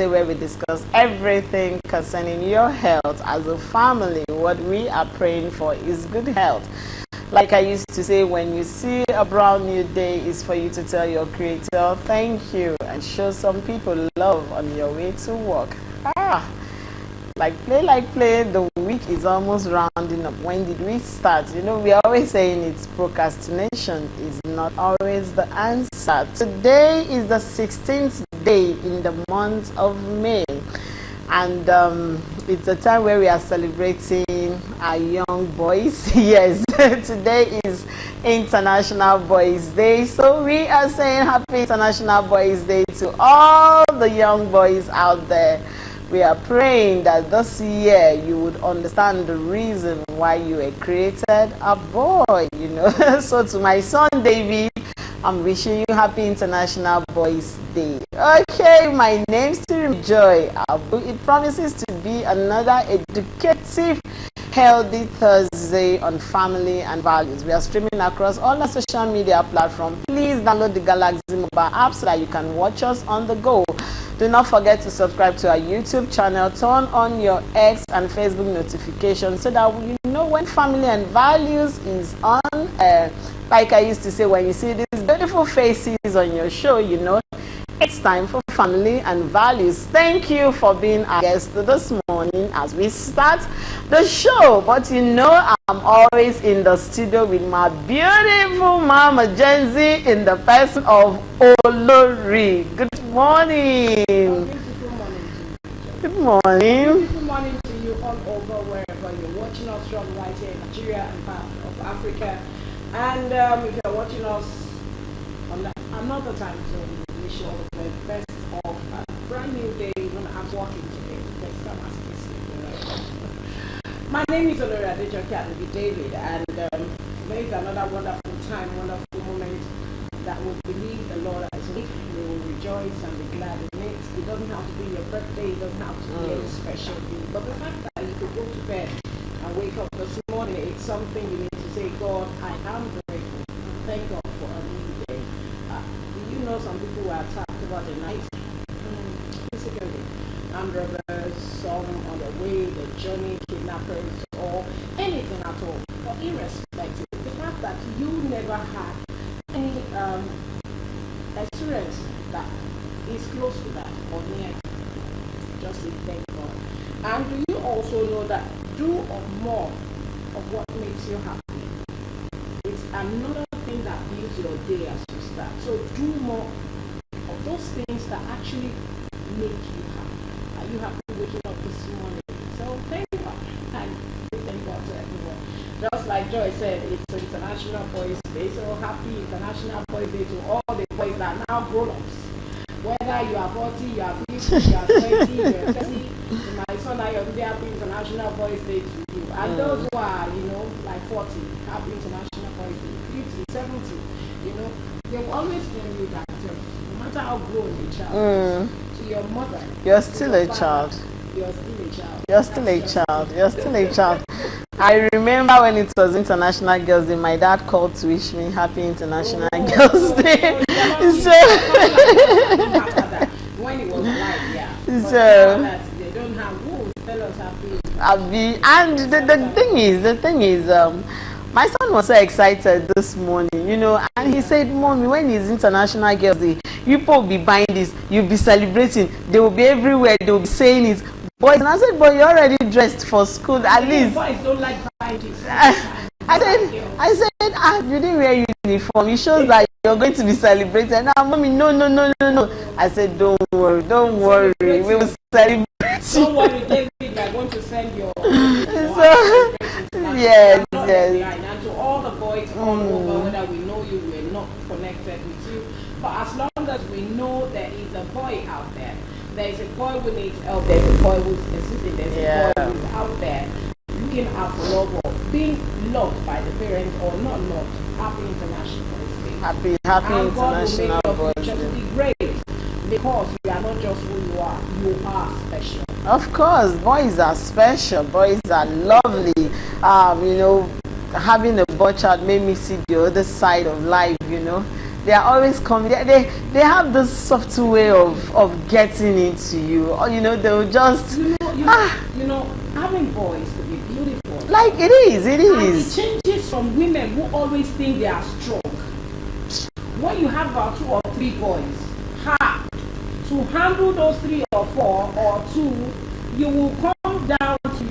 where we discuss everything concerning your health as a family. What we are praying for is good health. Like I used to say, when you see a brand new day, is for you to tell your Creator, thank you, and show some people love on your way to work. Like play, the week is almost rounding up. When did we start? You know, we are always saying it's procrastination is not always the answer. Today is the 16th day in the month of May. And it's a time where we are celebrating our young boys. Yes, today is International Boys Day. So we are saying Happy International Boys Day to all the young boys out there. We are praying that this year you would understand the reason why you were created a boy, you know. So to my son David, I'm wishing you Happy International Boys Day. Okay, my name's Joy. It promises to be another educative, healthy Thursday on family and values. We are streaming across all our social media platforms. Please download the Galaxy mobile app so that you can watch us on the go. Do not forget to subscribe to our YouTube channel. Turn on your X and Facebook notifications so that you know when family and values is on. Like I used to say, when you see these beautiful faces on your show, you know it's time for family and values. Thank you for being our guest this morning as we start the show. But you know, I'm always in the studio with my beautiful Mama Jenzi in the person of Olori. Good morning. Good morning. Good morning to you all over wherever you're watching us from, right here in Nigeria and part of Africa. And if you're watching us on another time zone, we wish you all the best of a brand new day when I'm walking today. Next time I see. My name is Olori Adejoke David, and today is another wonderful time, wonderful moment that we believe the Lord has made. We will rejoice and be glad in it. It doesn't have to be your birthday, it doesn't have to be any special day. But the fact that you could go to bed and wake up this morning, it's something you need to say, God, I am grateful. Thank God for a new day. Do you know some people were attacked about the night? Physically. Armed robbers, some on the way, the journey, kidnappers, or anything at all. But irrespective, the fact that you never had any experience that is close to that or near, just say thank God. And do you also know that do or more of what makes you happy? It's another thing that builds your day as you start. So do more of those things that actually make you happy. Are you happy waking up this morning? So thank God. And thank God to everyone. Just like Joy said, it's International Boys Day. So happy International Boys Day to all the boys that are now grown-ups. Whether you are 40, you are 50, you are 20, you are 30, my son, I am happy International Boys Day to you. And those who are, you know, like 40, happy International Boys Day, 50, 70, you know, they will always tell you that no matter how grown a child, to your mother, you're still a child. You're still a child. You're still a child. You're still a child. I remember when it was International Girls Day, my dad called to wish me Happy International Girls Day. When it was live, yeah. So they don't have who tell us happy. And the thing is, my son was so excited this morning, you know, and he said, Mommy, when it's International Girls Day, you people will be buying this, you'll be celebrating, they will be everywhere, they will be saying it. Boys, and I said, but you're already dressed for school, at least. Boys don't like buying this. I said, you didn't wear uniform. It shows that you're going to be celebrating. Now, Mommy, no. I said, don't worry. We will celebrate. Don't worry, David, you're going to send your yes. And to all the boys all over, whether we know you, we're not connected with you. But as long as we know there is a boy out there, there is a boy who needs help, there's a boy who's assisting, there's a boy who's out there looking out for love or being loved by the parents or not loved. Happy International Boys Day. Happy and International God will make Boys your future Day. to be great because you are not just who you are special. Of course, boys are special, boys are lovely. You know, having a boy child made me see the other side of life, you know. They are always coming. They have this soft way of getting into you. Or you know, they'll just having boys to be beautiful. Like it is. And it changes from women who always think they are strong. When you have about 2 or 3 boys, to handle those 3 or 4 or 2, you will come down to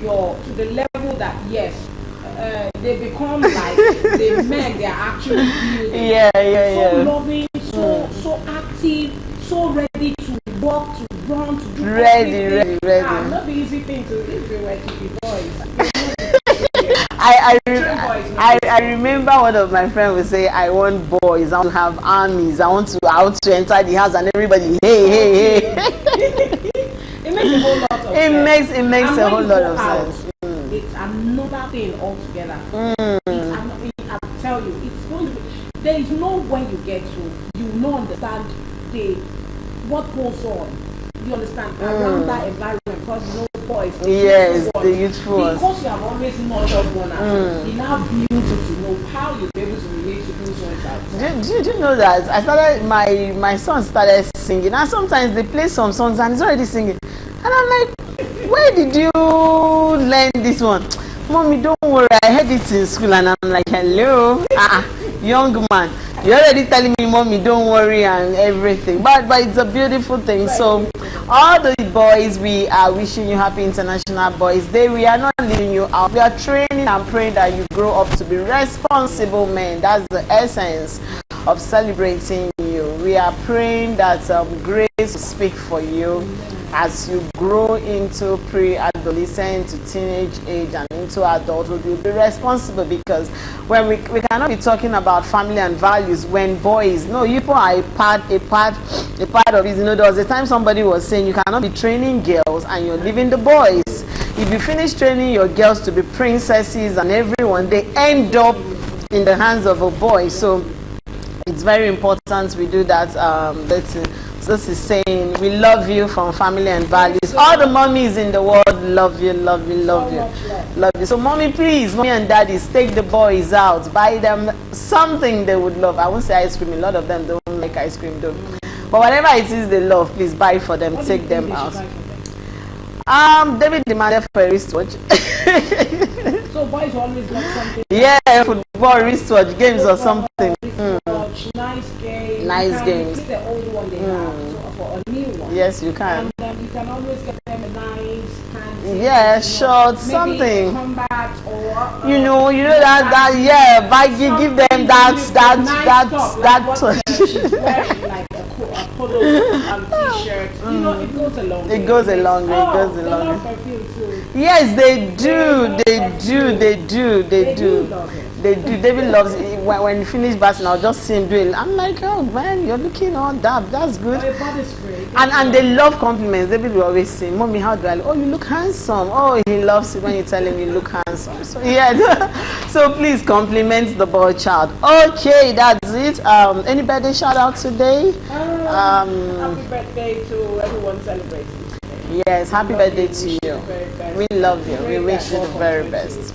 the level that yes, they become like the men they are actually building. So loving, so active, so ready to walk, to run, to do ready. Not the easy thing to do if you were to be boys. I remember one of my friends would say, I want boys, I want to have armies, I want to enter the house and everybody, hey. It makes a whole lot of sense. It makes a whole lot of sense. It's another thing altogether. I tell you, it's going to be, there is no when you get to, you know, understand what goes on. You understand around that environment, because you know boys. Yes, the youthful ones. Because you have always nurtured one another. It's now beautiful to know how you're able to relate to those ones. Do you know that I started my son started singing, and sometimes they play some songs and he's already singing, and I'm like, where did you learn this one? Mommy, don't worry, I heard it in school. And I'm like, hello, young man, you're already telling me, mommy, don't worry and everything. But it's a beautiful thing. So all the boys, we are wishing you happy International Boys Day. We are not leaving you out. We are training and praying that you grow up to be responsible men. That's the essence of celebrating you. We are praying that grace will speak for you as you grow into pre-adolescent to teenage age and into adulthood. You'll be responsible, because when we cannot be talking about family and values when boys, no, you are a part of it. You know, there was a time somebody was saying you cannot be training girls and you're leaving the boys. If you finish training your girls to be princesses and everyone, they end up in the hands of a boy. So it's very important we do that. This is saying we love you from family and values. All the mommies in the world love you. So mommy, please, mommy and daddies, take the boys out, buy them something they would love. I won't say ice cream, a lot of them don't like ice cream though, but whatever it is they love, please buy for them. Take them out. David demanded for a wristwatch. So boys always love something. Yeah, football, wristwatch, games or something. Nice games. The old one they have for a new one. Yes, you can. And you can always get them a nice pants. Yeah, shorts, something. Combat or you know that baggy. Give them that she's wearing like a polo t-shirt. You know, it goes along. It goes along. They love perfume too. Yes, they do. David loves it. When you finish bathing, I'll just see him do it. I'm like, oh man, you're looking all dab. That's good. Or a body spray. And they love compliments. David will always say, mommy, how do I look? Oh, you look handsome. Oh, he loves it when you tell him you look handsome. So yeah. So please compliment the boy child. Okay, that's it. Any birthday shout out today? Happy birthday to everyone celebrating. Yes, happy birthday to you. We love you. We wish you the very best.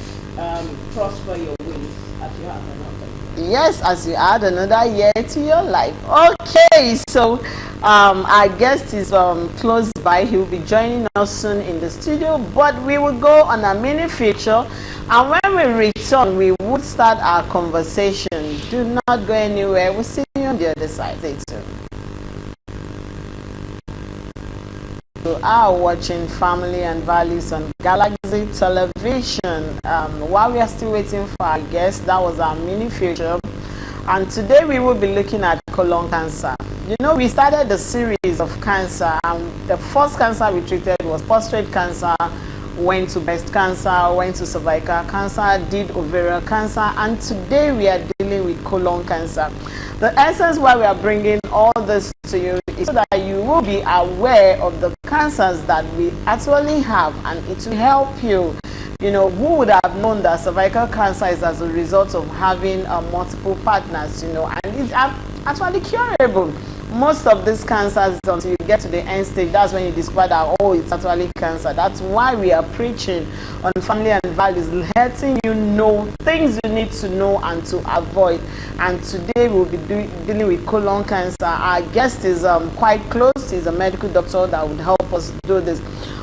Prosper your wings as you have another. Yes, as you add another year to your life. Okay, so our guest is close by. He will be joining us soon in the studio, but we will go on a mini feature, and when we return, we would start our conversation. Do not go anywhere. We'll see you on the other side. Stay tuned. You are watching Family and Values on Galaxy Television. While we are still waiting for our guest, that was our mini feature, and today we will be looking at colon cancer. You know, we started the series of cancer, and the first cancer we treated was prostate cancer, went to breast cancer, went to cervical cancer, did ovarian cancer, and today we are dealing with colon cancer. The essence why we are bringing all this to you is so that you will be aware of the cancers that we actually have, and it will help you. You know, who would have known that cervical cancer is as a result of having multiple partners, you know, and it's actually curable. most of these cancers, until you get to the end stage, that's when you discover that, oh, it's actually cancer. That's why we are preaching on family and values, letting you know things you need to know and to avoid. And today we'll be dealing with colon cancer. Our guest is quite close. He's a medical doctor that would help us do this.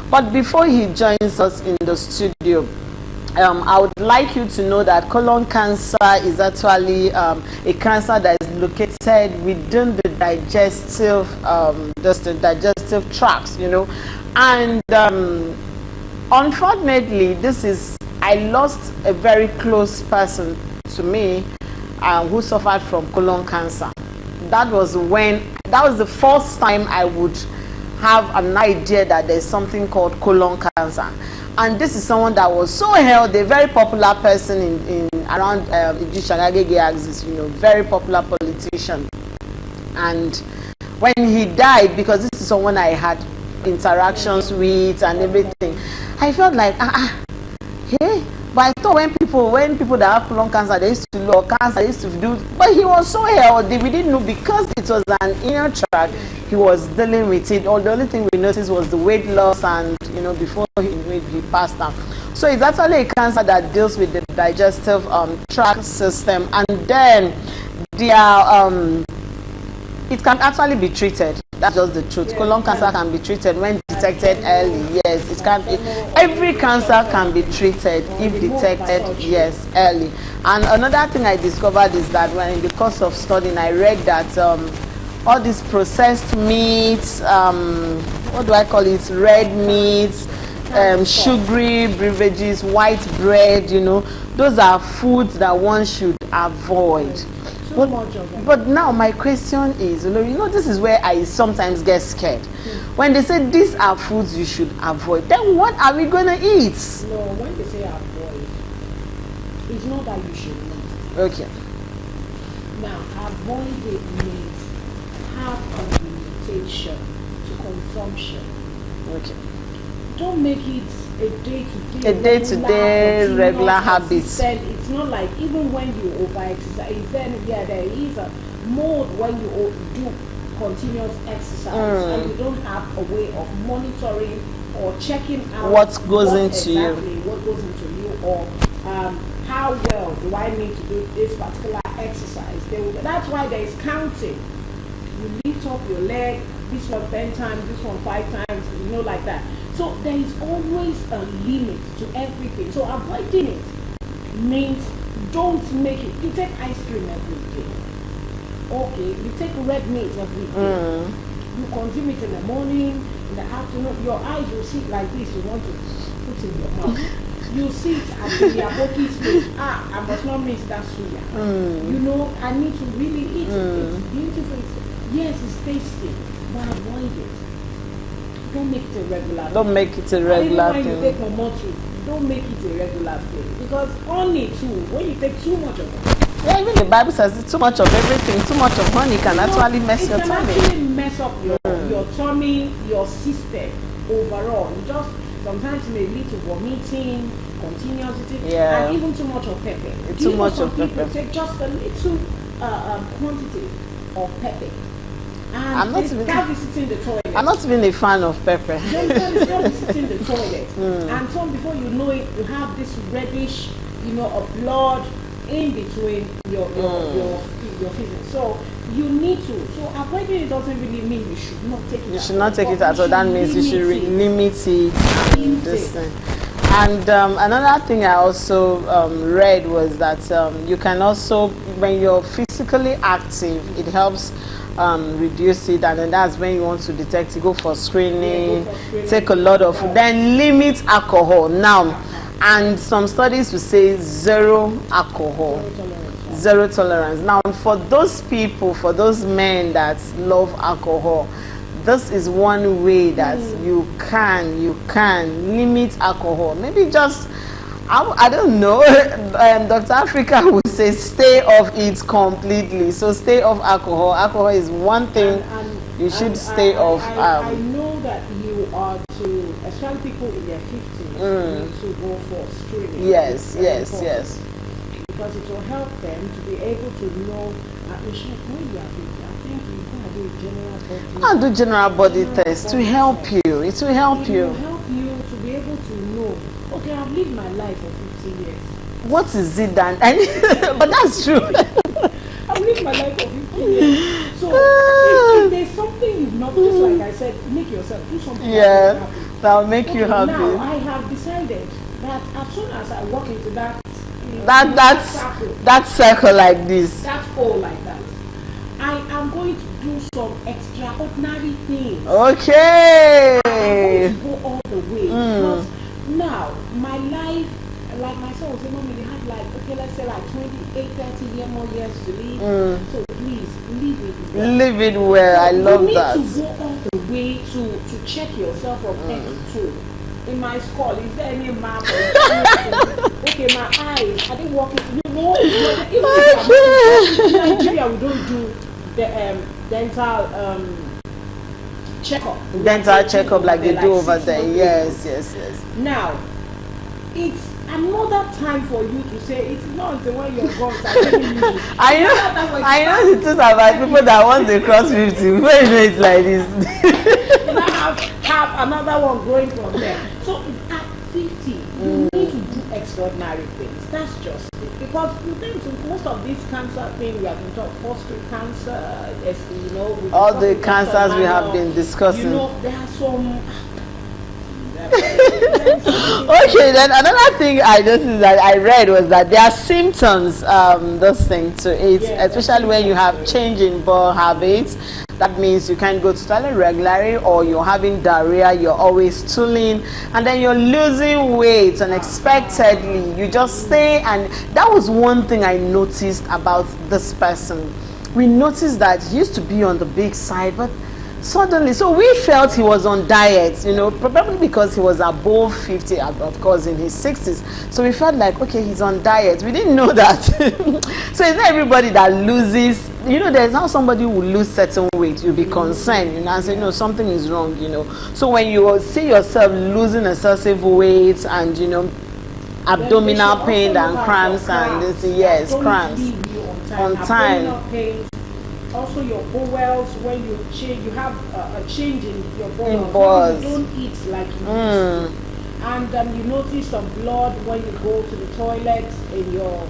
But before he joins us in the studio, I would like you to know that colon cancer is actually a cancer that is located within the digestive tracts, you know. And unfortunately, I lost a very close person to me who suffered from colon cancer. That was the first time I would have an idea that there's something called colon cancer. And this is someone that was so healthy, a very popular person in around Ijishagagege axis, you know, very popular politician. And when he died, because this is someone I had interactions with and everything, I felt like, hey. But I thought when people that have colon cancer, they used to do cancer, they used to do, but he was so healthy, we didn't know because it was an inner tract, he was dealing with it. Or the only thing we noticed was the weight loss, and you know, before he passed out. So it's actually a cancer that deals with the digestive tract system, and then it can actually be treated. That's just the truth. Colon cancer can be treated when detected early. Yes, it can. Every cancer can be treated if detected, yes, early. And another thing I discovered is that when in the course of studying, I read that all these processed meats, what do I call it? Red meats, sugary beverages, white bread, you know, those are foods that one should avoid. But now my question is, you know, this is where I sometimes get scared. When they say these are foods you should avoid, then what are we going to eat? No, when they say avoid, it's not that you should eat. Okay. Now, avoid it means have a limitation to consumption. Okay. Don't make it a day-to-day regular habit. It's not like even when you over-exercise, then there is a mode when you do continuous exercise and you don't have a way of monitoring or checking out what goes into you, or how well do I need to do this particular exercise. That's why there is counting. You lift up your leg, this one 10 times, this one 5 times, you know, like that. So there is always a limit to everything. So avoiding it means don't make it. You take ice cream every day. Okay, you take red meat every day. You consume it in the morning, in the afternoon. Your eyes will see like this. You want to put in your mouth. You sit at the yaboki stage. I must not miss that suya. You know, I need to really eat it. It's beautiful. Yes, it's tasty, but avoid it. Don't make it a regular thing. Don't make it a regular thing. When you take momotu, don't make it a regular thing. Because honey too, when you take too much of it. Yeah, even the Bible says too much of everything, too much of honey can actually mess your tummy. It can actually mess up your tummy, your system overall. You just sometimes it may lead to vomiting, continuous eating, and even too much of pepper. Too much of pepper. pepper. Take just a little quantity of pepper. I'm not visiting the toilet. I'm not even a fan of pepper. Just visiting the toilet. And so before you know it, you have this reddish, you know, of blood in between your feces. So you need to. So avoiding it doesn't really mean you should not take it. You should not take it at all. That means you should limit it. And another thing I also read was that you can also, when you're physically active, it helps reduce it, and then that's when you want to detect it, go for screening, take a lot of food, then limit alcohol now. And some studies will say zero alcohol, zero tolerance. Now for those people, for those men that love alcohol, this is one way that you can limit alcohol. Maybe just, I don't know, Dr. Africa would say stay off it completely. So stay off alcohol. Alcohol is one thing you should stay off. I know that you are to, especially people in their 50s, to go for screening. Yes. Because it will help them to be able to know, when you are 50, I think you do a general body. I'll do general body test to help you. It will help It you. will help you to be able to know, okay, I've lived my life for 50 years. What is it then? But that's true. I've lived my life for 50 years. So if there's something you've not, just like I said, make yourself do something. Yeah, that'll make you Now happy. I have decided that as soon as I walk into that That circle like this. that hole like that, I am going to do some extraordinary things. Okay. I'm going to go all the way because now my life, like my son was saying, Mommy, you have like, okay, let's say like 28, 30 more years to live. So please live it well. Live it well. I love that. You need to go all the way to check yourself from head to toe. In my skull, is there any map or anything? Okay, my eyes, I didn't walk it. You know, in Nigeria we don't do the dental checkup. Dental checkup like they do over 6 there. months Yes. Now, it's another time for you to say it's not until when you're gone. I know the truth about people that want to cross 50. When you know it's like this. And I have another one growing from there. So at 50, you need to do extraordinary things. That's just it. Because you think to most of these cancer things we have been talking, prostate cancer, you know, all the cancers we have been discussing. You know, there are some. Okay, then another thing I noticed that I read was that there are symptoms, those things to it, especially when you have change in bowel habits. That means you can't go to toilet regularly, or you're having diarrhea, you're always stooling, and then you're losing weight unexpectedly. You just stay, and that was one thing I noticed about this person. We noticed that he used to be on the big side, but suddenly, so we felt he was on diet, you know, probably because he was above 50, of course, in his 60s. So we felt like, okay, he's on diet. We didn't know that. So it's not everybody that loses, you know, there's how somebody will lose certain weight. You'll be concerned, you know, and say, no, something is wrong, you know. So when you see yourself losing excessive weight and, you know, abdominal pain and cramps and this, yes, cramps on time. Also your bowels, when you change, you have a change in your bowels. You don't eat like you used to. And you notice some blood when you go to the toilet in your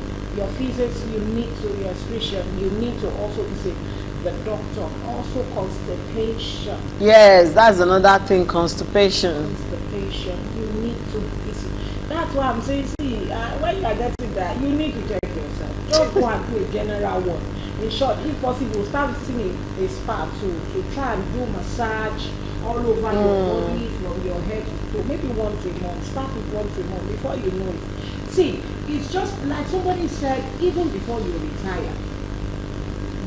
feces. You need to, your excretion, you need to also visit the doctor. Also constipation. Yes, that's another thing, constipation. Constipation, you need to visit. That's why I'm saying, see, when you are getting that, you need to check yourself. Just go and do a general one. In short, if possible, start visiting a spa to try and do massage all over your body from your head to toe. Maybe once a month. Start with once a month before you know it. See, it's just like somebody said, even before you retire,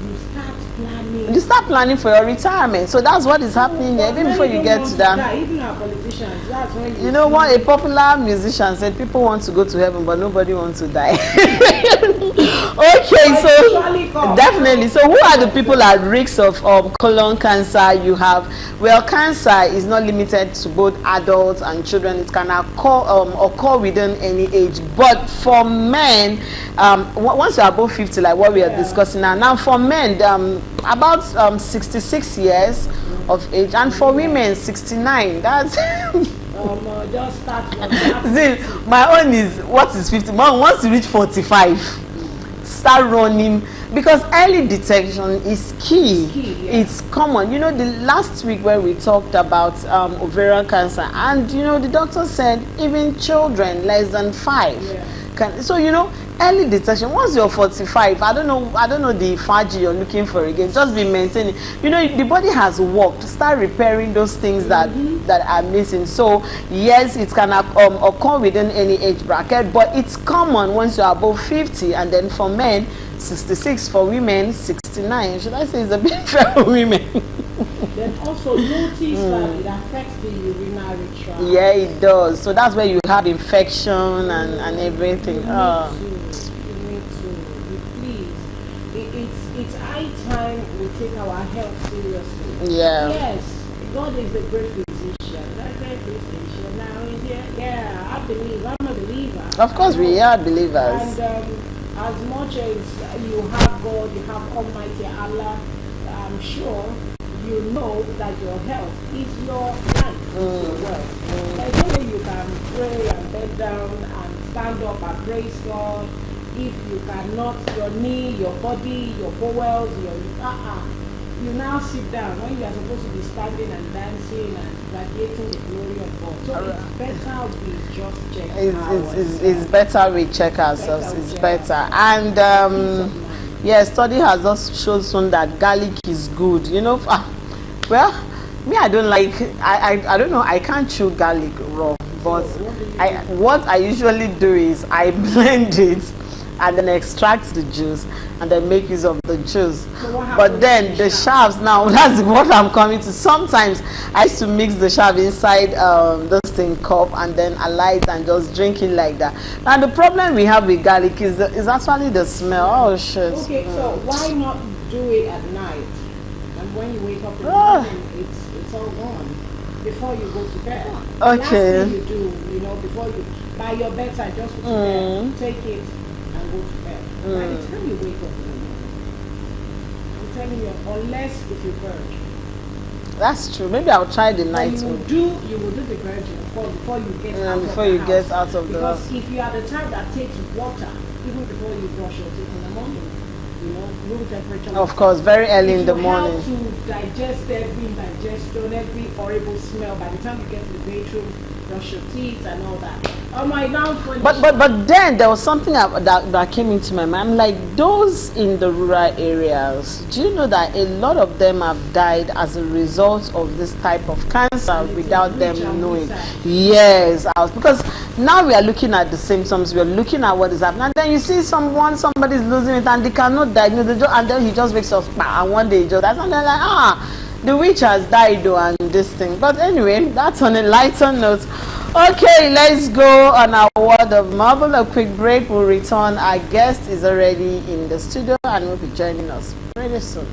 you start planning. You start planning for your retirement. So that's what is happening here, even before you get to that. Even our politicians, that's when you know what a popular musician said, people want to go to heaven, but nobody wants to die. Okay, so definitely. So who are the people at risk of colon cancer? You have, well, cancer is not limited to both adults and children. It can occur within any age. But for men, once you're above 50, like what we are discussing now for men, about 66 years of age, and for women 69. That's just start from that. See, my own is, what is 50? Once you reach 45, start running, because early detection is key. It's common. You know, the last week when we talked about ovarian cancer, and you know, the doctor said even children less than 5 can. So you know, early detection. Once you're 45, I don't know the Faji you're looking for again. Just be maintaining. You know, the body has worked. Start repairing those things that are missing. So yes, it can occur within any age bracket, but it's common once you're above 50, and then for men 66, for women 69. Should I say it's a bit for women? Then also notice that it affects the urinary tract. Yeah, it does. So that's where you have infection and everything. You need to, please. It's high time we take our health seriously. Yeah. Yes, God is a great physician. That's a great physician. Now, yeah, I believe. I'm a believer. Of course, we are believers. And as much as you have God, you have Almighty Allah, I'm sure you know that your health is your life, is your wealth. There's no way you can pray and bend down and stand up and praise God if you cannot, your knee, your body, your bowels, you now sit down when you are supposed to be standing and dancing and radiating the glory of God. So it's better we just check ourselves. It's better we check ourselves. It's better. And yeah, study has also shown that garlic is good. You know, well, me, I don't like, I don't know, I can't chew garlic raw. But what I usually do is I blend it and then extract the juice and then make use of the juice. But then the shafts, now that's what I'm coming to. Sometimes I used to mix the shaft inside this thing cup and then allow it and just drink it like that. Now the problem we have with garlic is actually the smell. Oh shit. Okay, so why not do it at night? And when you wake up in the morning, it's all gone before you go to bed. Okay. Last thing you do, you know, before you by your bedside, just go to bed, take it and go to bed. By the time you wake up in the morning, I'm telling you, unless if you purge. That's true. Maybe I'll try the night you one. will do the purging, of course, before you get out of the Before you house. get out of the Because house. if you are the type that takes water, even before you brush your teeth in the morning, you know, room temperature. Of course, very early in the It will morning. help to digest every indigestion, every horrible smell. By the time you get to the bedroom, brush your teeth and all that. Oh my God! But then there was something that came into my mind. Like those in the rural areas, do you know that a lot of them have died as a result of this type of cancer without them knowing? Yes, because now we are looking at the symptoms, we are looking at what is happening, and then you see somebody is losing it and they cannot diagnose it, and then he just wakes up and one day he just dies, and they're like, the witch has died though, and this thing. But anyway, that's on a lighter note. Okay, let's go on our word of marvel. A quick break. We'll return. Our guest is already in the studio and will be joining us pretty soon.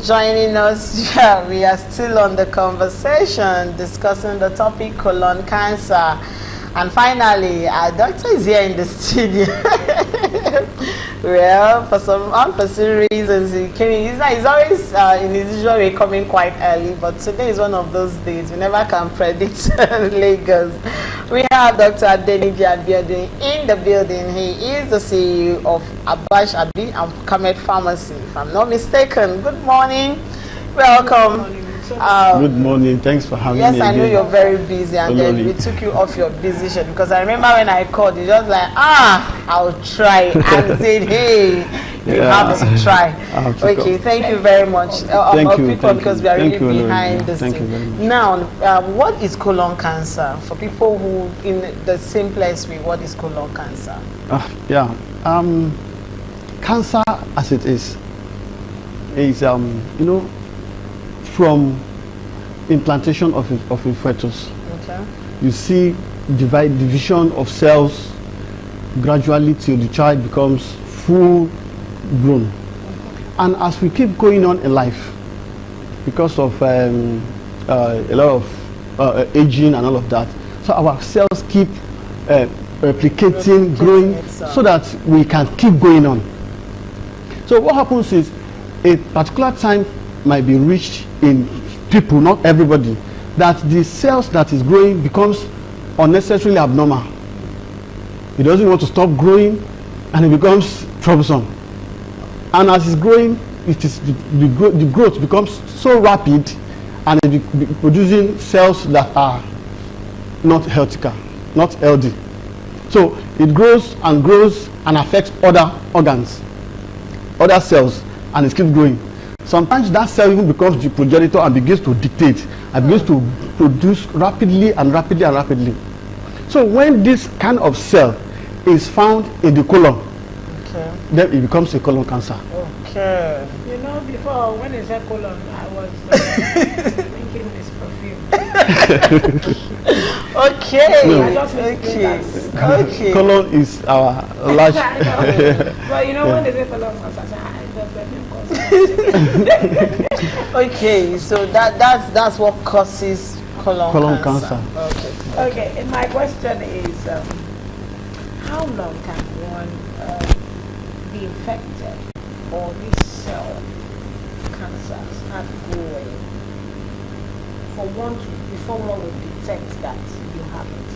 Joining us, yeah, we are still on the conversation discussing the topic colon cancer. And finally, our doctor is here in the studio. Well, for some unforeseen reasons, he came. He's always in his usual way coming quite early, but today is one of those days we never can predict Lagos. We have Dr. Adeniji Abiodun in the building. He is the CEO of Abash Abi and Kamet Pharmacy, if I'm not mistaken. Good morning. Welcome. Good morning. Thanks for having me. Yes, I know again. you're very busy, and then we took you off your busy schedule because I remember when I called, you just like, I'll try, and said, hey, you have to try. Okay, thank you very much. Thank you. Because we are really behind this thing. Thank you very much. Now, what is colon cancer? For people who, in the simplest way, what is colon cancer? Cancer, as it is you know, from implantation of a fetus. Okay. You see division of cells gradually till the child becomes full grown. And as we keep going on in life, because of a lot of aging and all of that, so our cells keep replicating, growing, so that we can keep going on. So what happens is a particular time might be reached in people, not everybody, that the cells that is growing becomes unnecessarily abnormal. It doesn't want to stop growing and it becomes troublesome. And as it's growing, it is the growth becomes so rapid and it be producing cells that are not healthy. So it grows and affects other organs, other cells, and it keeps growing. Sometimes that cell even becomes the progenitor and begins to dictate and begins to produce rapidly. So when this kind of cell is found in the colon, Okay. then it becomes a colon cancer. Okay. You know, before when they said colon, I was thinking this perfume. Okay. No. Okay. Colon is our large. But you know, when they say colon cancer, I say, Okay, so that's what causes colon cancer. Okay, and my question is, how long can one be infected or this cell cancer start growing before one would detect that you have it?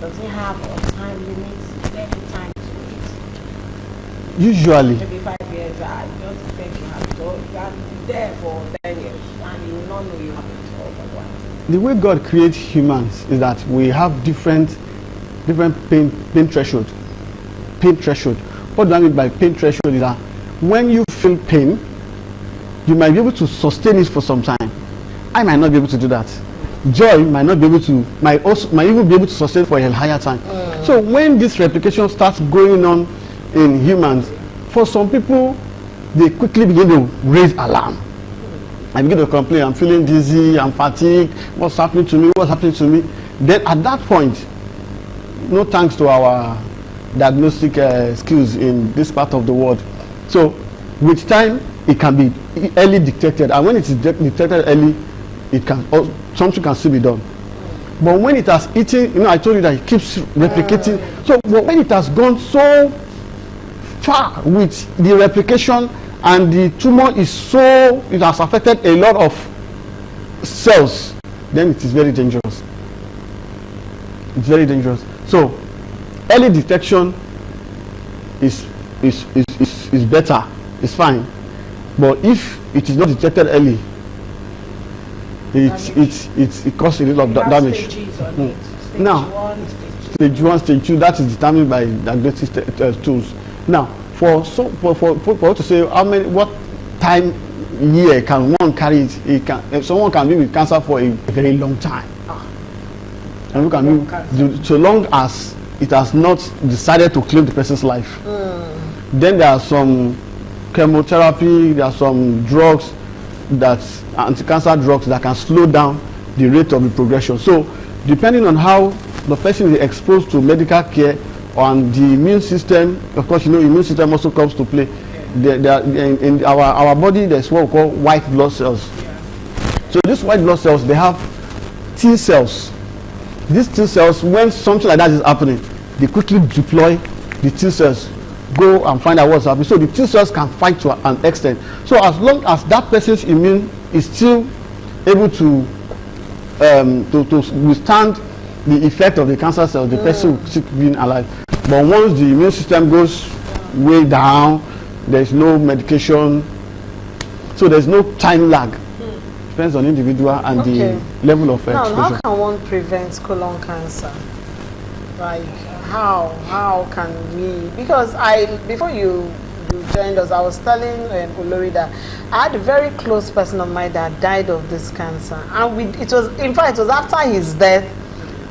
Does it have a time limit? Any time to it? Usually, Maybe 5 years, I just think you have it, or you are there for 10 years and you will not know you have it all the while. the way God creates humans is that we have different pain threshold. Pain threshold. What do I mean by pain threshold is that when you feel pain, you might be able to sustain it for some time. I might not be able to do that. Joy might not be able to, might even be able to sustain for a higher time. So when this replication starts going on in humans, for some people, they quickly begin to raise alarm. I begin to complain, I'm feeling dizzy, I'm fatigued, what's happening to me, what's happening to me? Then at that point, no thanks to our diagnostic skills in this part of the world. So with time, it can be early detected, and when it is detected early, it can something can still be done. But when it has eaten, I told you that it keeps replicating. So when it has gone so far with the replication, and the tumor it has affected a lot of cells, then it is very dangerous. It's very dangerous. So early detection is better, it's fine. But if it is not detected early, it causes a lot of damage. Now, stage 1, stage 2, that is determined by diagnostic tools. Now, for to say what time year can one carry it, someone can be with cancer for a very long time. And we can be so long as it has not decided to claim the person's life. Then there are some chemotherapy, there are some drugs, anti-cancer drugs that can slow down the rate of the progression. So depending on how the person is exposed to medical care and the immune system, of course, immune system also comes to play. In our body, there's what we call white blood cells. So these white blood cells, they have T cells. These T cells, when something like that is happening, they quickly deploy the T cells, go and find out what's happening. So the T cells can fight to an extent. So as long as that person's immune is still able to withstand the effect of the cancer cells, the person will keep being alive. But once the immune system goes way down, there's no medication, so there's no time lag. Depends on the individual and the level of exposure. Now, how can one prevent colon cancer? Like, how can we? Because before you joined us, I was telling Olori that I had a very close person of mine that died of this cancer, and it was after his death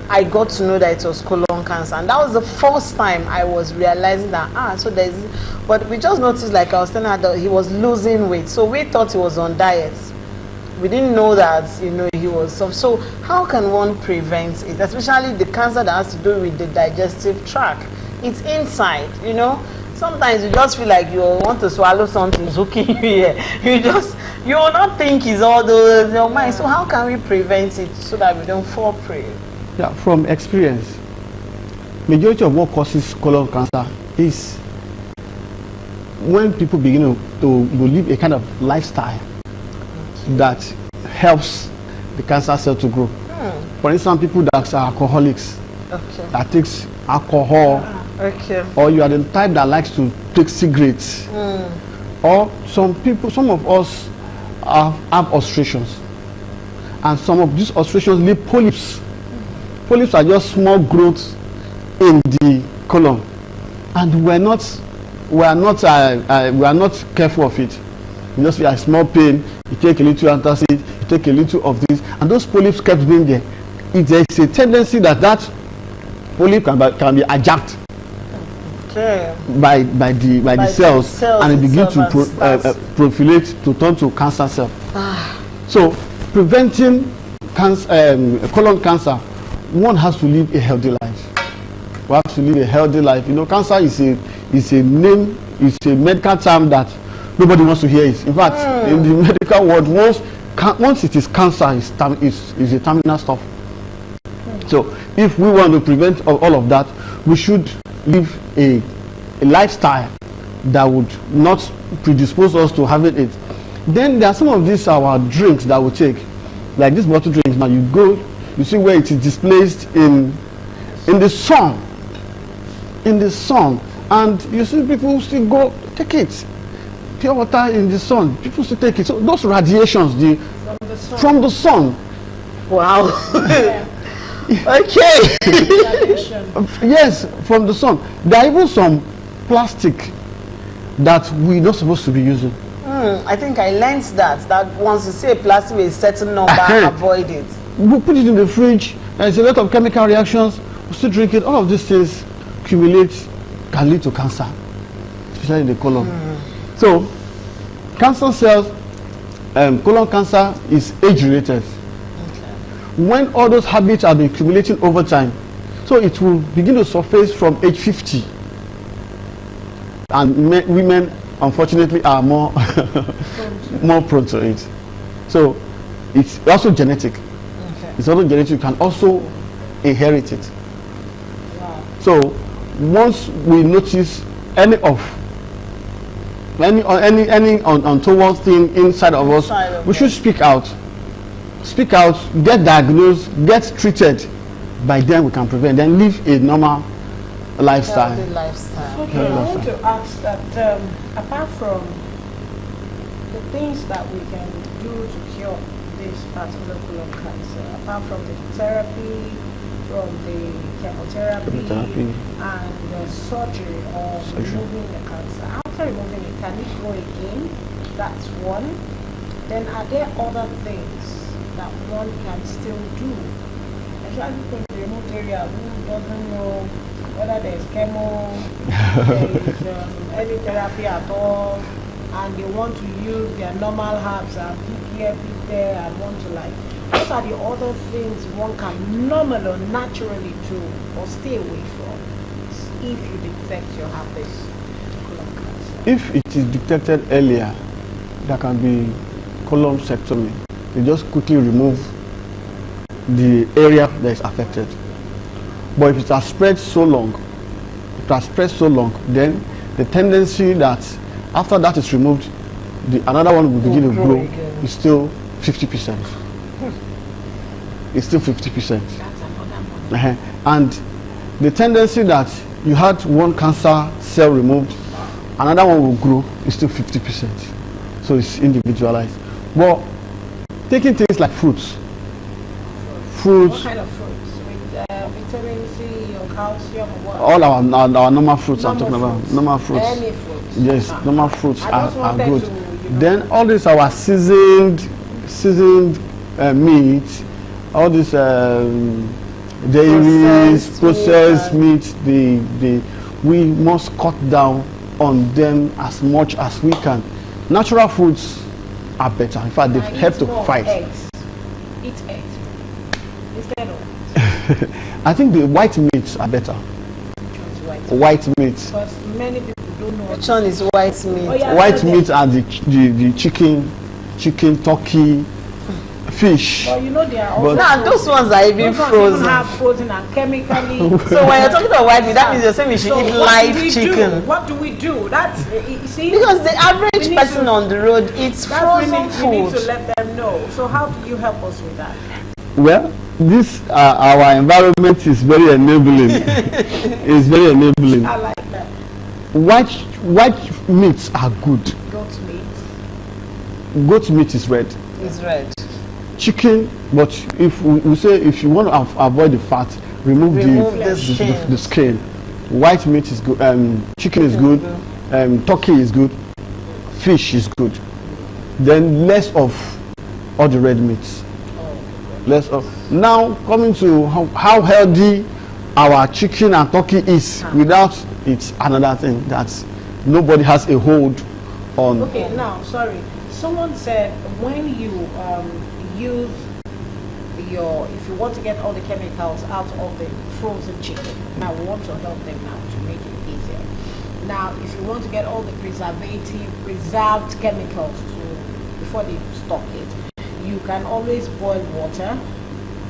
I got to know that it was colon cancer, and that was the first time I was realizing that but we just noticed, like I was telling her, that he was losing weight, so we thought he was on diet. We didn't know that he was so how can one prevent it, especially the cancer that has to do with the digestive tract? It's inside. Sometimes you just feel like you want to swallow something hooking you here. You will not think it's all those your mind. So how can we prevent it so that we don't fall prey? Yeah, from experience, majority of what causes colon cancer is when people begin to live a kind of lifestyle that helps the cancer cell to grow. For instance, people that are alcoholics, that takes alcohol, or you are the type that likes to take cigarettes, or some of us have ulcerations, and some of these ulcerations leave polyps. Polyps are just small growths in the colon, and we are not careful of it. You just feel a small pain, you take a little antacid, you take a little of this, and those polyps kept being there. There is a tendency that polyp can be hijacked by the cells, and it begins to proliferate to turn to cancer cell. So preventing colon cancer, one has to live a healthy life. We have to live a healthy life. Cancer is a name, it's a medical term that nobody wants to hear it. In fact, in the medical world, once it is cancer, it's a terminal stuff. So if we want to prevent all of that, we should live a lifestyle that would not predispose us to having it. Then there are some of these our drinks that we take. like this bottle drink now, you go, you see where it is displaced in the sun, and you see people still go take it, pure water in the sun, people still take it. So those radiations, from the sun. Wow. Yeah. Okay. Yes, from the sun. There are even some plastic that we're not supposed to be using. I think I learned that once you see a plastic with a certain number, avoid it. We put it in the fridge, there's a lot of chemical reactions, we still drink it. All of these things accumulate, can lead to cancer, especially in the colon. So cancer cells, colon cancer is age related. When all those habits have been accumulating over time, so it will begin to surface from age 50, and women unfortunately are more more prone to it. So it's also genetic. It's also genetic. You can also inherit it. Wow. So once we notice any untoward thing inside of us, we should speak out, get diagnosed, get treated. By then we can prevent, then live a normal lifestyle. Healthy lifestyle. Okay, I want to ask that apart from the things that we can do to cure this particular colon cancer, apart from the therapy, from the chemotherapy, and the surgery or removing the cancer, after removing it, can it grow again? That's one. Then are there other things that one can still do? Especially in the remote area, who doesn't know whether there's chemo, there's any therapy at all, and they want to use their normal herbs and pick here, pick there, and want to like, what are the other things one can normally or naturally do or stay away from if you detect you have this colon cancer? If it is detected earlier, there can be colonsectomy. You just quickly remove the area that is affected. But if it has spread so long, then the tendency that after that is removed, another one will begin to grow. It's still 50%. It's still 50%. That's another one. And the tendency that you had one cancer cell removed, another one will grow, is still 50%. So it's individualized. But taking things like fruits. What kind of fruits? With vitamin C or calcium or what? All our normal fruits I'm talking about. Fruits. Normal fruits. Any fruits. Yes, normal fruits I are just wanted good. to, Then all these our seasoned meat, all these dairies, processed meat, we must cut down on them as much as we can. Natural foods are better. In fact, they help to fight. Eggs. Eat eggs instead of I think the white meats are better. White meats. because many people don't know. Which one is white meat? Oh, yeah. White meat are the chicken, turkey, fish. But you know they are But- also. Now those ones are even those ones frozen. even have frozen and chemically. So when you're talking about white meat, that means you're saying we should So eat what live do we chicken. do? What do we do? That's you see. Because the We average need person to- on the road eats That's frozen we need to food. let them know. So how do you help us with that? Well, this our environment is very enabling. It's very enabling. I like that. White meats are good. Goat meat. Goat meat is red. It's red. Chicken, but if we say if you want to avoid the fat, remove Remove the the skin. White meat is good. Chicken is good. Turkey is good. Fish is good. Then less of all the red meats. Less of. Now coming to how healthy our chicken and turkey is without it's another thing that nobody has a hold on. Okay, now sorry. Someone said when you use if you want to get all the chemicals out of the frozen chicken, now we want to help them now to make it easier. Now, if you want to get all the preserved chemicals before they stock it, you can always boil water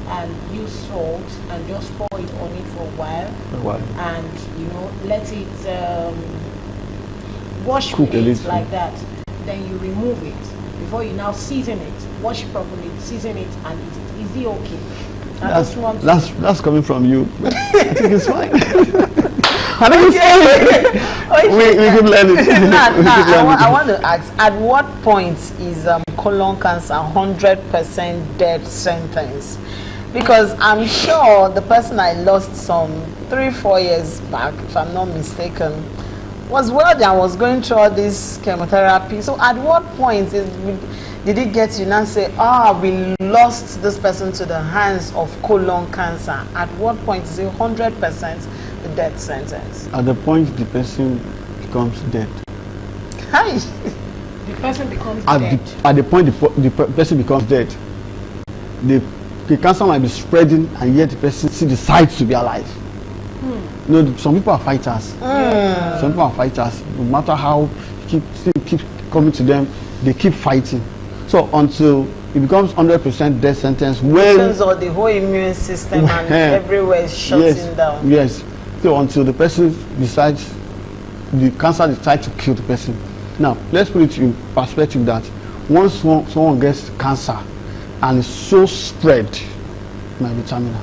and use salt and just pour it on it for a while. And let it wash Cook with a it little. like that. Then you remove it. before you now season it, wash it properly, season it, and eat it. Is it okay? I just want to- That's coming from you. I think it's fine. I think it's fine. We keep learning. I want to ask, at what point is colon cancer 100% death sentence? Because I'm sure the person I lost some 3-4 years back, if I'm not mistaken, was wealthy and was going through all this chemotherapy. So at what point did it get you now say, we lost this person to the hands of colon cancer? At what point is it 100% the death sentence? At the point the person becomes dead. Hi. The person becomes At dead. at the point the person becomes dead, the cancer might be spreading, and yet the person still decides to be alive. You know, some people are fighters. Some people are fighters. No matter how keep coming to them, they keep fighting. So until it becomes 100% death sentence, when Because of the whole immune system and everywhere is shutting down. Yes. So until the person decides, the cancer decides to kill the person. Now let's put it in perspective that once someone gets cancer and it's so spread, it might be terminal.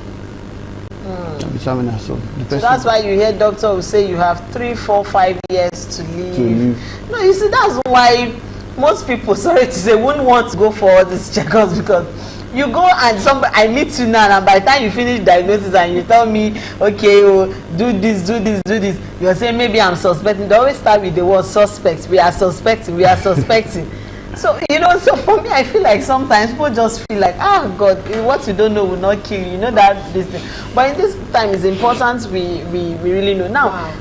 Might be terminal. So the person, So that's why you hear doctor will say you have 3, 4, 5 years to live. No, you see, that's why most people, sorry to say, wouldn't want to go for all these checkups, because you go and I meet you now, and by the time you finish diagnosis and you tell me, okay, do this, you're saying maybe I'm suspecting. They always start with the word suspect. We are suspecting. So, you know, so for me, I feel like sometimes people just feel like, God, what you don't know will not kill you. You know that this thing. But in this time, it's important we really know. Now,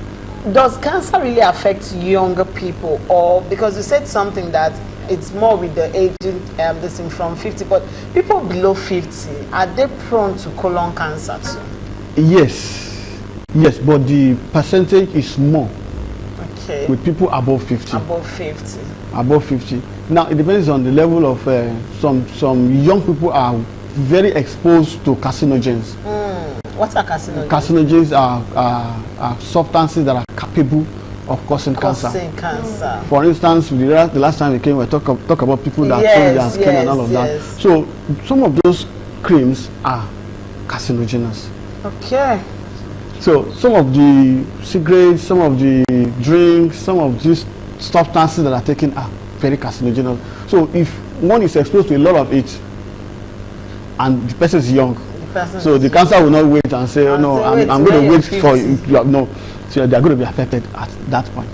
does cancer really affect younger people? Or, because you said something that it's more with the aging, this thing from 50, but people below 50, are they prone to colon cancer too? yes, but the percentage is more Okay. with people above 50. Above 50. Now it depends on the level of some young people are very exposed to carcinogens. What are carcinogens? Carcinogens are substances that are capable of causing cancer. For instance, the last time we came, we talk about people that change their skin and all of that. So some of those creams are carcinogenous. Okay. So some of the cigarettes, some of the drinks, some of these substances that are taken are very carcinogenous. So if one is exposed to a lot of it and the person is young, so the cancer will not wait and say, I'm going to wait for you. No. So they are going to be affected at that point.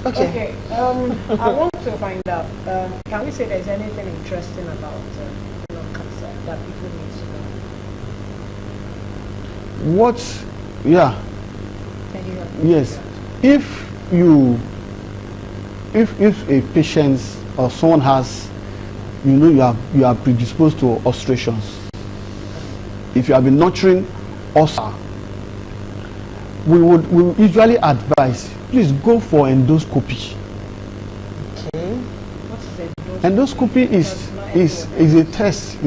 Okay. I want to find out, can we say there's anything interesting about colon cancer that people need to know? Can you help me? Yes. If a patient or someone has, you are predisposed to ulcerations. If you have been nurturing ulcer, we usually advise, please go for endoscopy. Okay. What is Endoscopy is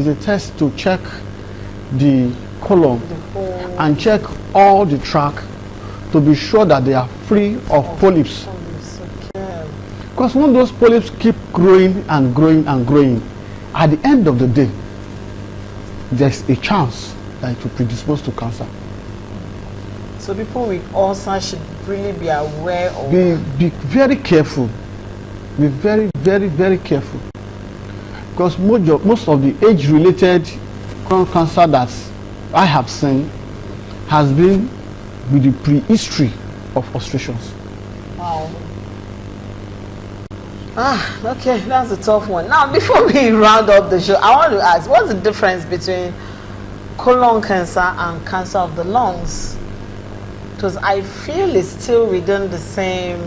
a test to check the colon and check all the tract to be sure that they are free of polyps. Because when those polyps keep growing and growing and growing, at the end of the day, there's a chance that it will predispose to cancer. So people with ulcer should really be aware of. Be very careful. Be very, very, very careful. Because most of the age-related colon cancer that I have seen has been with the prehistory of ulcerations. Wow. Okay, that's a tough one. Now, before we round up the show, I want to ask, what's the difference between colon cancer and cancer of the lungs? Because I feel it's still within the same.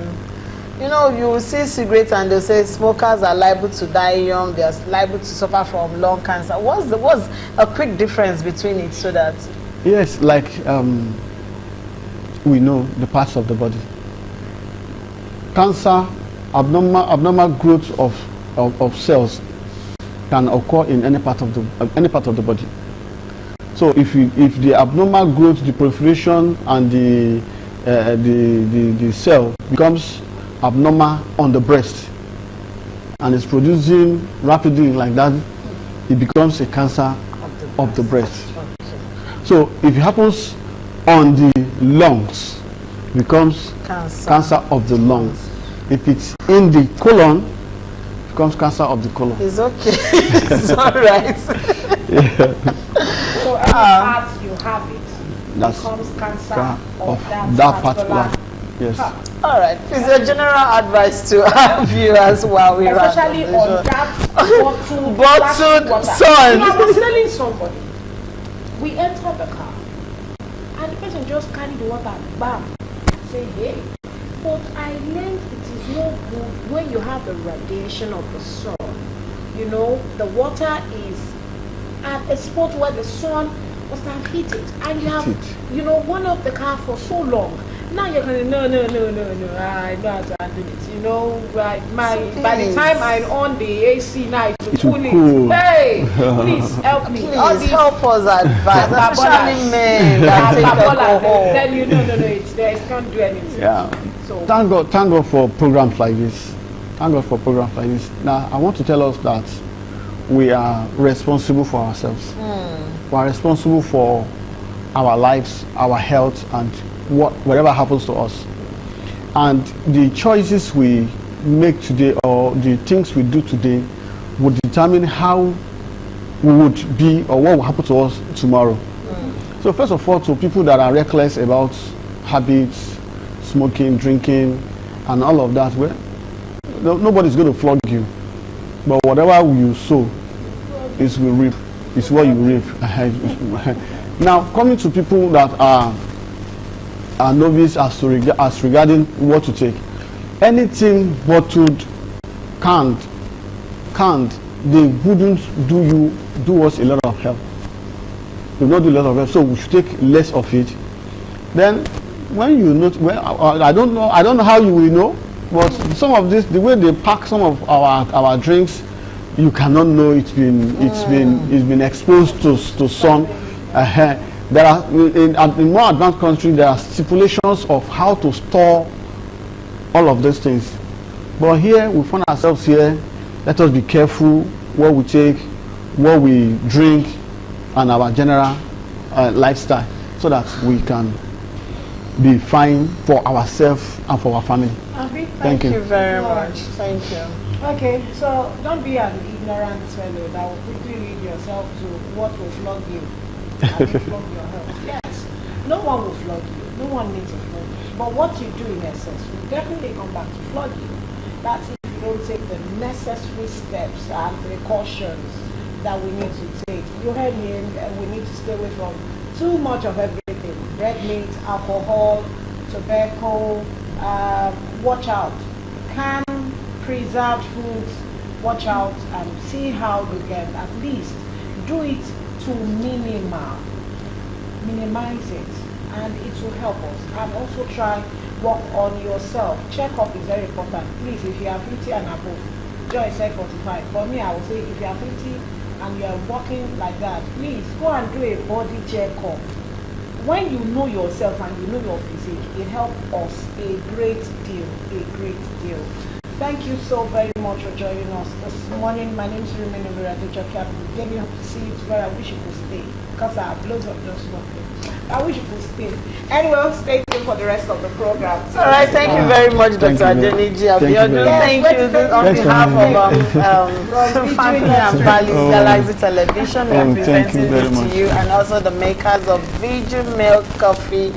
You know, you will see cigarettes and they say smokers are liable to die young, they are liable to suffer from lung cancer. What's a quick difference between it, so that? Yes, like we know the parts of the body. Cancer, abnormal growth of cells can occur in any part of the body. So if the abnormal growth, the proliferation and the cell becomes abnormal on the breast, and is producing rapidly like that, it becomes a cancer of the breast. So if it happens on the lungs, it becomes cancer of the lungs. If it's in the colon, it becomes cancer of the colon. It's okay. It's all right. So every part you have it That's becomes cancer of that particular. Yes. All right. It's a general advice to our viewers while we run. Especially on that bottled Bottled son. son. You know, I was telling somebody, we entered the car, and the person just carried the water, bam, say, hey. But I learned it is no good when you have the radiation of the sun. You know, the water is at a spot where the sun must have hit it, and you have, you know, worn up the car for so long. Now you're going, no, I know how to handle it. You know, right? By the time I'm on the AC now, it's cool. Hey, please help me. Please help us advise, especially men that take alcohol. Then you know, it can't do anything. Yeah. So Thank God for programs like this. Thank God for programs like this. Now, I want to tell us that we are responsible for ourselves. We are responsible for our lives, our health, and whatever happens to us. And the choices we make today, or the things we do today, would determine how we would be or what will happen to us tomorrow. So first of all, to people that are reckless about habits, smoking, drinking, and all of that, well, nobody's going to flog you. But whatever you sow is will reap. Is what you reap. Now, coming to people that are novice as regarding what to take, anything bottled, canned, they wouldn't do us a lot of help. They will not do a lot of help. So we should take less of it. Then, when you know, well, I don't know how you will know, but some of this, the way they pack some of our drinks, you cannot know it's been exposed to sun. There are in more advanced countries, there are stipulations of how to store all of those things. But here we find ourselves here. Let us be careful what we take, what we drink, and our general lifestyle, so that we can be fine for ourselves and for our family. Thank you very much. Thank you. Okay, so don't be an ignorant fellow that will quickly lead yourself to what will flog you. And flog your health. Yes, no one will flog you. No one needs to flog you. But what you do in essence will definitely come back to flog you. That's if you don't take the necessary steps and precautions that we need to take. You heard me, and we need to stay away from too much of everything. Red meat, alcohol, tobacco, watch out. Canned, preserved foods, watch out and see how you can at least do it to minimize it, and it will help us. And also try work on yourself. Check-up is very important. Please, if you are 50 and above, Joy said 45. For me, I would say if you are 50 and you are walking like that, please go and do a body check-up. When you know yourself and you know your physique, it helps us a great deal. Thank you so very much for joining us this morning. My name is Rumina Miradejoki. I'm getting up to see you tomorrow. I wish you could stay because I have loads of just working. I wish you could stay. Anyway, stay tuned for the rest of the program. All right, thank you very much, Dr. Adeniji Abiodun. Thank you. On behalf of Family and Values Galaxy Television, we are presenting this to you, and also the makers of Vigil Milk Coffee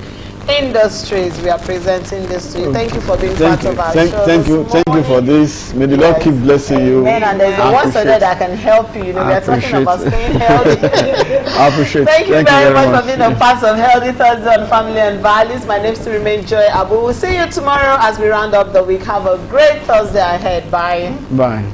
Industries. We are presenting this to you. Thank you for being part of our show. Thank you for this. May the Lord keep blessing you. And there's a one so that can help you. You know, we are talking about staying healthy. I appreciate it. Thank you very much for being a part of Healthy Thursday on Family and Values. My name is to remain Joy Abu. We'll see you tomorrow as we round up the week. Have a great Thursday ahead. Bye. Bye.